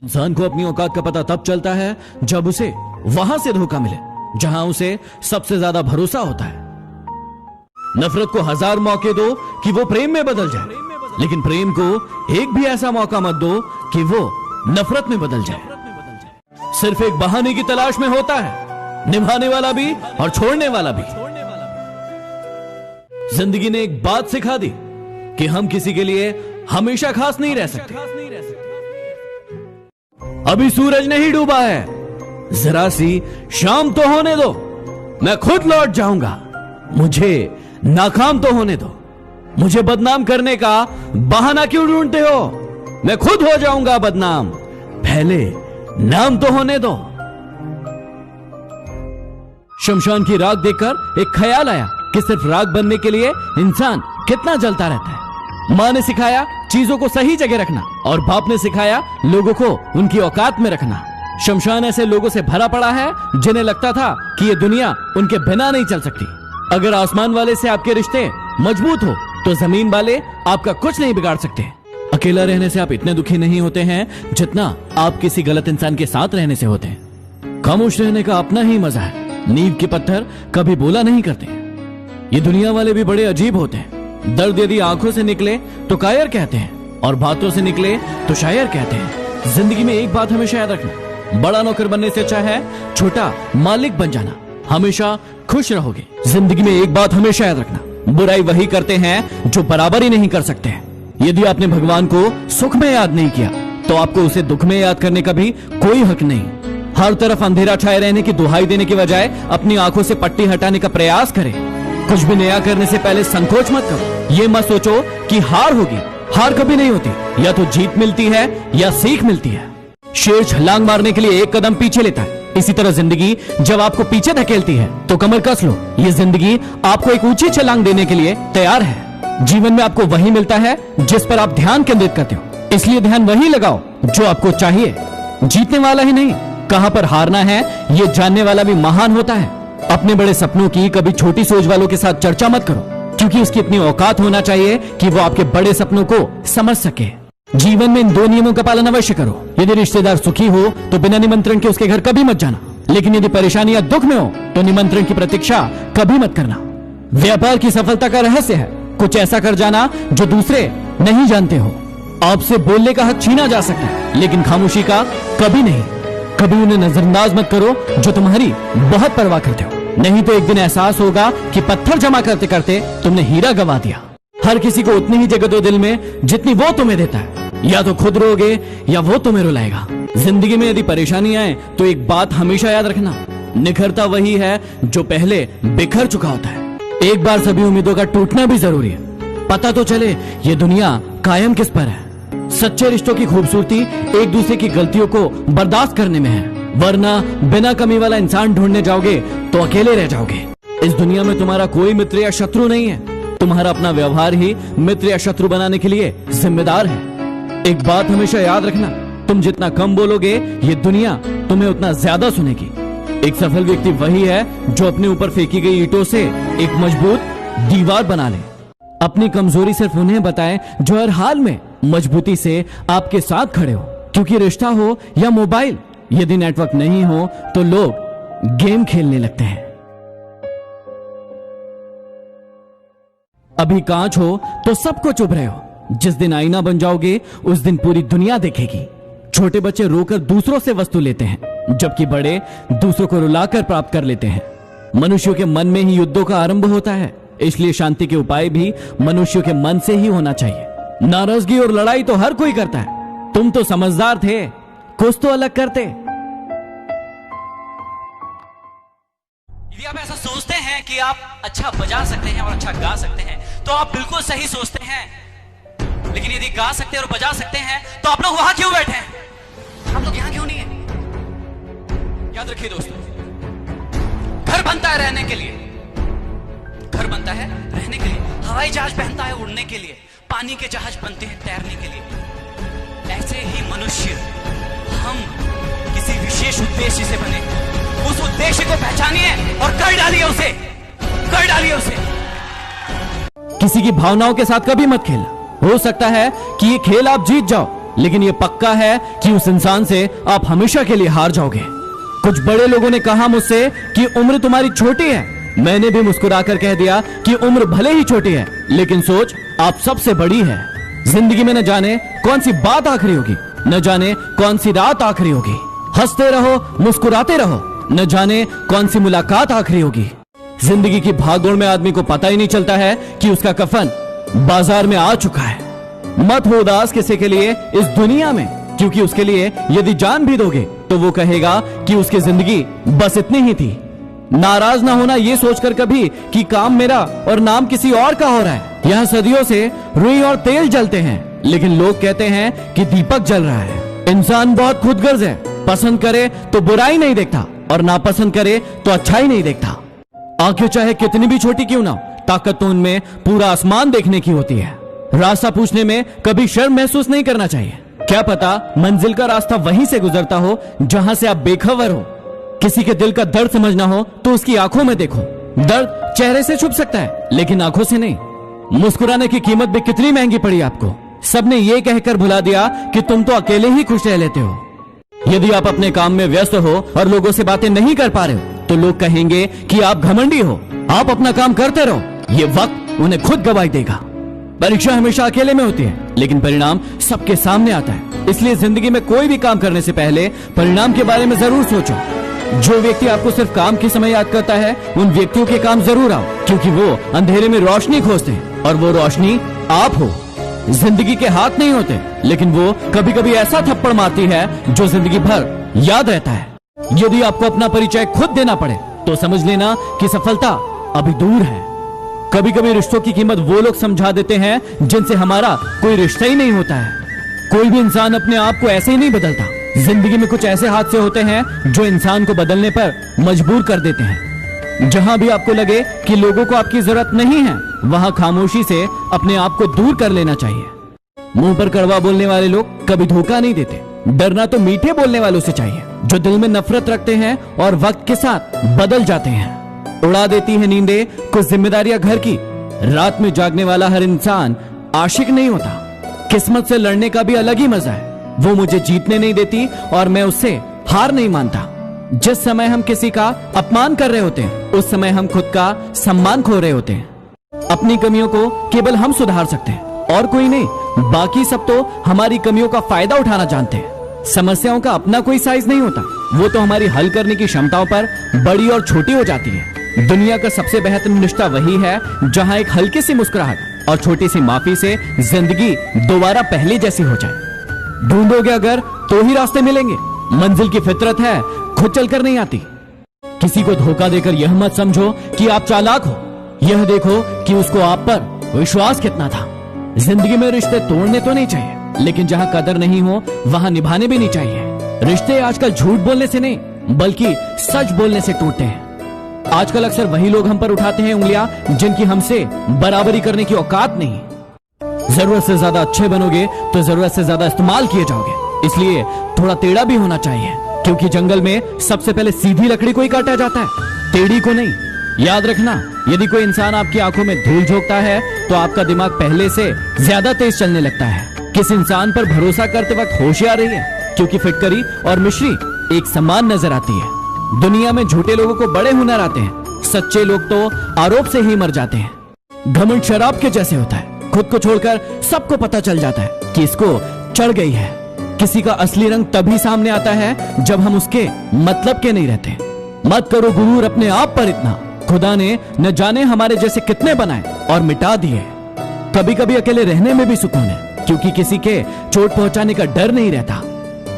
इंसान को अपनी औकात का पता तब चलता है जब उसे वहां से धोखा मिले जहां उसे सबसे ज्यादा भरोसा होता है। नफरत को 1000 मौके दो कि वो प्रेम में बदल जाए, लेकिन प्रेम को एक भी ऐसा मौका मत दो कि वो नफरत में बदल जाए। सिर्फ एक बहाने की तलाश में होता है निभाने वाला भी और छोड़ने वाला भी। जिंदगी ने एक बात सिखा दी कि हम किसी के लिए हमेशा खास नहीं रह सकते। अभी सूरज नहीं डूबा है, जरा सी शाम तो होने दो, मैं खुद लौट जाऊंगा। मुझे नाकाम तो होने दो, मुझे बदनाम करने का बहाना क्यों ढूंढते हो? मैं खुद हो जाऊंगा बदनाम, पहले नाम तो होने दो। शमशान की राख देखकर एक ख्याल आया कि सिर्फ राख बनने के लिए इंसान कितना जलता रहता है। माँ ने सिखाया चीजों को सही जगह रखना और बाप ने सिखाया लोगों को उनकी औकात में रखना। शमशान ऐसे लोगों से भरा पड़ा है जिन्हें लगता था कि ये दुनिया उनके बिना नहीं चल सकती। अगर आसमान वाले से आपके रिश्ते मजबूत हो तो जमीन वाले आपका कुछ नहीं बिगाड़ सकते। अकेला रहने से आप इतने दुखी नहीं होते हैं जितना आप किसी गलत इंसान के साथ रहने से होते हैं। खामोश रहने का अपना ही मजा है। नींव के पत्थर कभी बोला नहीं करते। ये दुनिया वाले भी बड़े अजीब होते हैं। दर्द यदि आंखों से निकले तो कायर कहते हैं और बातों से निकले तो शायर कहते हैं। जिंदगी में एक बात हमेशा याद रखना, बड़ा नौकर बनने से अच्छा है छोटा मालिक बन जाना। हमेशा खुश रहोगे। जिंदगी में एक बात हमेशा याद रखना, बुराई वही करते हैं जो बराबर ही नहीं कर सकते हैं। यदि आपने भगवान को सुख में याद नहीं किया तो आपको उसे दुख में याद करने का भी कोई हक नहीं। हर तरफ अंधेरा छाए रहने की दुहाई देने की बजाय अपनी आंखों से पट्टी हटाने का प्रयास करें। कुछ भी नया करने से पहले संकोच मत करो। ये मत सोचो कि हार होगी, हार कभी नहीं होती, या तो जीत मिलती है या सीख मिलती है। शेर छलांग मारने के लिए एक कदम पीछे लेता है, इसी तरह जिंदगी जब आपको पीछे धकेलती है तो कमर कस लो। ये जिंदगी आपको एक ऊंची छलांग देने के लिए तैयार है। जीवन में आपको वही मिलता है जिस पर आप ध्यान केंद्रित करते हो, इसलिए ध्यान वही लगाओ जो आपको चाहिए। जीतने वाला ही नहीं, कहां पर हारना है ये जानने वाला भी महान होता है। अपने बड़े सपनों की कभी छोटी सोच वालों के साथ चर्चा मत करो, क्योंकि उसकी इतनी औकात होना चाहिए कि वो आपके बड़े सपनों को समझ सके। जीवन में इन 2 नियमों का पालन अवश्य करो। यदि रिश्तेदार सुखी हो तो बिना निमंत्रण के उसके घर कभी मत जाना, लेकिन यदि परेशानी या दुख में हो तो निमंत्रण की प्रतीक्षा कभी मत करना। व्यापार की सफलता का रहस्य है कुछ ऐसा कर जाना जो दूसरे नहीं जानते हो। आपसे बोलने का हक छीना जा सकता है, लेकिन खामोशी का कभी नहीं। कभी उन्हें नजरअंदाज मत करो जो तुम्हारी बहुत परवाह करते हो, नहीं तो एक दिन एहसास होगा कि पत्थर जमा करते करते तुमने हीरा गंवा दिया। हर किसी को उतनी ही जगह दो दिल में जितनी वो तुम्हें देता है, या तो खुद रोगे या वो तुम्हें रुलाएगा। जिंदगी में यदि परेशानी आए तो एक बात हमेशा याद रखना, निखरता वही है जो पहले बिखर चुका होता है। एक बार सभी उम्मीदों का टूटना भी जरूरी है, पता तो चले ये दुनिया कायम किस पर है। सच्चे रिश्तों की खूबसूरती एक दूसरे की गलतियों को बर्दाश्त करने में है, वरना बिना कमी वाला इंसान ढूंढने जाओगे तो अकेले रह जाओगे। इस दुनिया में तुम्हारा कोई मित्र या शत्रु नहीं है, तुम्हारा अपना व्यवहार ही मित्र या शत्रु बनाने के लिए जिम्मेदार है। एक बात हमेशा याद रखना, तुम जितना कम बोलोगे ये दुनिया तुम्हें उतना ज्यादा सुनेगी। एक सफल व्यक्ति वही है जो अपने ऊपर फेंकी गई ईंटों से एक मजबूत दीवार बना ले। अपनी कमजोरी सिर्फ उन्हें बताएं जो हर हाल में मजबूती से आपके साथ खड़े हो, क्योंकि रिश्ता हो या मोबाइल, यदि नेटवर्क नहीं हो तो लोग गेम खेलने लगते हैं। अभी कांच हो तो सबको चुभ रहे हो, जिस दिन आईना बन जाओगे उस दिन पूरी दुनिया देखेगी। छोटे बच्चे रोकर दूसरों से वस्तु लेते हैं, जबकि बड़े दूसरों को रुलाकर प्राप्त कर लेते हैं। मनुष्यों के मन में ही युद्धों का आरंभ होता है, इसलिए शांति के उपाय भी मनुष्यों के मन से ही होना चाहिए। नाराजगी और लड़ाई तो हर कोई करता है, तुम तो समझदार थे, कुछ तो अलग करते। यदि आप ऐसा सोचते हैं कि आप अच्छा बजा सकते हैं और अच्छा गा सकते हैं तो आप बिल्कुल सही सोचते हैं, लेकिन यदि गा सकते हैं और बजा सकते हैं तो आप लोग वहां क्यों बैठे हैं? आप लोग यहां क्यों नहीं है? याद रखिए दोस्तों, घर बनता है रहने के लिए, घर बनता है रहने के लिए, हवाई जहाज पहनता है उड़ने के लिए, पानी के जहाज बनते हैं तैरने के लिए। ऐसे ही मनुष्य हम किसी विशेष उद्देश्य से बने, उस उद्देश्य को पहचानिए और कर डालिए उसे, कर डालिए उसे। किसी की भावनाओं के साथ कभी मत खेलना। हो सकता है कि ये खेल आप जीत जाओ, लेकिन यह पक्का है कि उस इंसान से आप हमेशा के लिए हार जाओगे। कुछ बड़े लोगों ने कहा मुझसे कि उम्र तुम्हारी छोटी है। मैंने भी मुस्कुराकर कह दिया कि उम्र भले ही छोटी है, लेकिन सोच आप सबसे बड़ी है। जिंदगी में न जाने कौन सी बात आखिरी होगी, न जाने कौन सी रात आखिरी होगी। हंसते रहो, मुस्कुराते रहो, न जाने कौन सी मुलाकात आखिरी होगी। जिंदगी की भागदौड़ में आदमी को पता ही नहीं चलता है कि उसका कफन बाजार में आ चुका है। मत हो उदास किसी के लिए इस दुनिया में, क्योंकि उसके लिए यदि जान भी दोगे तो वो कहेगा कि उसकी जिंदगी बस इतनी ही थी। नाराज ना होना ये सोचकर कभी कि काम मेरा और नाम किसी और का हो रहा है। यहाँ सदियों से रुई और तेल जलते हैं, लेकिन लोग कहते हैं कि दीपक जल रहा है। इंसान बहुत खुदगर्ज है, पसंद करे तो बुराई नहीं देखता और नापसंद करे तो अच्छाई नहीं देखता। आंखें चाहे कितनी भी छोटी क्यों ना हो, ताकत तो उनमें पूरा आसमान देखने की होती है। रास्ता पूछने में कभी शर्म महसूस नहीं करना चाहिए। क्या पता मंजिल का रास्ता वहीं से गुजरता हो जहां से आप बेखबर हो। किसी के दिल का दर्द समझना हो तो उसकी आंखों में देखो। दर्द चेहरे से छुप सकता है, लेकिन आंखों से नहीं। मुस्कुराने की कीमत भी कितनी महंगी पड़ी आपको। सबने ये कहकर भुला दिया कि तुम तो अकेले ही खुश रह लेते हो। यदि आप अपने काम में व्यस्त हो और लोगों से बातें नहीं कर पा रहे हो तो लोग कहेंगे कि आप घमंडी हो। आप अपना काम करते रहो, ये वक्त उन्हें खुद गवाही देगा। परीक्षा हमेशा अकेले में होती है, लेकिन परिणाम सबके सामने आता है। इसलिए जिंदगी में कोई भी काम करने से पहले परिणाम के बारे में जरूर सोचो। जो व्यक्ति आपको सिर्फ काम के समय याद करता है, उन व्यक्तियों के काम जरूर आओ, क्योंकि वो अंधेरे में रोशनी खोजते हैं और वो रोशनी आप हो। जिंदगी के हाथ नहीं होते, लेकिन वो कभी कभी ऐसा थप्पड़ मारती है जो जिंदगी भर याद रहता है। यदि आपको अपना परिचय खुद देना पड़े तो समझ लेना कि सफलता अभी दूर है। कभी कभी रिश्तों की कीमत वो लोग समझा देते हैं जिनसे हमारा कोई रिश्ता ही नहीं होता है। कोई भी इंसान अपने आप को ऐसे ही नहीं बदलता। जिंदगी में कुछ ऐसे हादसे होते हैं जो इंसान को बदलने पर मजबूर कर देते हैं। जहां भी आपको लगे कि लोगों को आपकी जरूरत नहीं है, वहां खामोशी से अपने आप को दूर कर लेना चाहिए। मुंह पर कड़वा बोलने वाले लोग कभी धोखा नहीं देते। डरना तो मीठे बोलने वालों से चाहिए, जो दिल में नफरत रखते हैं और वक्त के साथ बदल जाते हैं। उड़ा देती है नींदें कुछ जिम्मेदारियां घर की। रात में जागने वाला हर इंसान आशिक नहीं होता। किस्मत से लड़ने का भी अलग ही मजा है। वो मुझे जीतने नहीं देती और मैं उससे हार नहीं मानता। जिस समय हम किसी का अपमान कर रहे होते हैं, उस समय हम खुद का सम्मान खो रहे होते हैं। अपनी कमियों को केवल हम सुधार सकते हैं और कोई नहीं। बाकी सब तो हमारी कमियों का फायदा उठाना जानते हैं। समस्याओं का अपना कोई साइज नहीं होता, वो तो हमारी हल करने की क्षमताओं पर बड़ी और छोटी हो जाती है। दुनिया का सबसे बेहतरीन रिश्ता वही है जहां एक हल्की सी मुस्कुराहट और छोटी सी माफी से जिंदगी दोबारा पहले जैसी हो जाए। ढूंढोगे अगर तो ही रास्ते मिलेंगे। मंजिल की फितरत है, खुद चलकर नहीं आती। किसी को धोखा देकर यह मत समझो कि आप चालाक हो। यह देखो कि उसको आप पर विश्वास कितना था। जिंदगी में रिश्ते तोड़ने तो नहीं चाहिए, लेकिन जहां कदर नहीं हो वहां निभाने भी नहीं चाहिए। रिश्ते आजकल झूठ बोलने से नहीं, बल्कि सच बोलने से टूटते हैं। आजकल अक्सर वही लोग हम पर उठाते हैं उंगलियां जिनकी हमसे बराबरी करने की औकात नहीं। जरूरत से ज्यादा अच्छे बनोगे तो जरूरत से ज्यादा इस्तेमाल किए जाओगे। इसलिए थोड़ा टेढ़ा भी होना चाहिए, क्योंकि जंगल में सबसे पहले सीधी लकड़ी को ही काटा जाता है, टेढ़ी को नहीं। याद रखना, यदि कोई इंसान आपकी आंखों में धूल झोंकता है तो आपका दिमाग पहले से ज्यादा तेज चलने लगता है। किस इंसान पर भरोसा करते वक्त होशियार रहिए, क्योंकि फिटकरी और मिश्री एक समान नजर आती है। दुनिया में झूठे लोगों को बड़े हुनर आते हैं, सच्चे लोग तो आरोप से ही मर जाते हैं। घमंड शराब के जैसे होता है, खुद को छोड़कर सबको पता चल जाता है कि इसको चढ़ गई है। किसी का असली रंग तभी सामने आता है जब हम उसके मतलब के नहीं रहते। मत करो गुरूर अपने आप पर इतना। खुदा ने न जाने हमारे जैसे कितने बनाए और मिटा दिए। कभी कभी अकेले रहने में भी सुकून है, क्योंकि किसी के चोट पहुंचाने का डर नहीं रहता।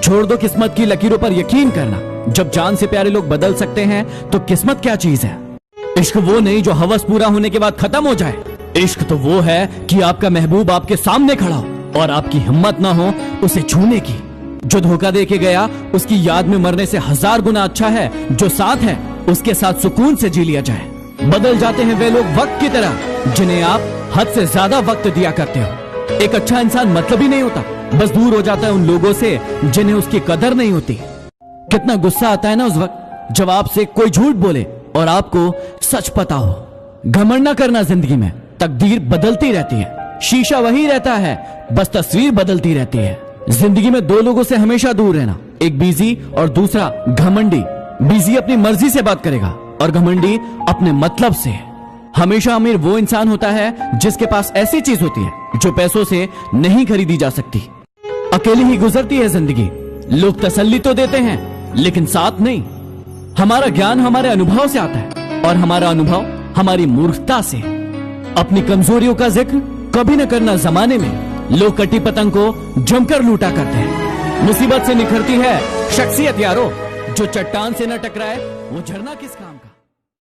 छोड़ दो किस्मत की लकीरों पर यकीन करना। जब जान से प्यारे लोग बदल सकते हैं तो किस्मत क्या चीज है। इश्क वो नहीं जो हवस पूरा होने के बाद खत्म हो जाए। इश्क तो वो है कि आपका महबूब आपके सामने खड़ा हो और आपकी हिम्मत ना हो उसे छूने की। जो धोखा दे के गया उसकी याद में मरने से 1000 गुना अच्छा है जो साथ है उसके साथ सुकून से जी लिया जाए। बदल जाते हैं वे लोग वक्त की तरह जिन्हें आप हद से ज्यादा वक्त दिया करते हो। एक अच्छा इंसान मतलब ही नहीं होता, बस दूर हो जाता है उन लोगों से जिन्हें उसकी कदर नहीं होती। कितना गुस्सा आता है ना उस वक्त जब आपसे कोई झूठ बोले और आपको सच पता हो। घमंड न करना, जिंदगी में तकदीर बदलती रहती है। शीशा वही रहता है, बस तस्वीर बदलती रहती है। जिंदगी में दो लोगों से हमेशा दूर रहना, एक बिजी और दूसरा घमंडी। बिजी अपनी मर्जी से बात करेगा और घमंडी अपने मतलब से। हमेशा अमीर वो इंसान होता है जिसके पास ऐसी चीज होती है जो पैसों से नहीं खरीदी जा सकती। अकेली ही गुजरती है जिंदगी। लोग तसल्ली तो देते हैं लेकिन साथ नहीं। हमारा ज्ञान हमारे अनुभव से आता है और हमारा अनुभव हमारी मूर्खता से। अपनी कमजोरियों का जिक्र कभी न करना। जमाने में लोग कटी पतंग को जमकर लूटा करते हैं। मुसीबत से निखरती है शख्सियत यारो। जो चट्टान से न टकराए वो झरना किस काम।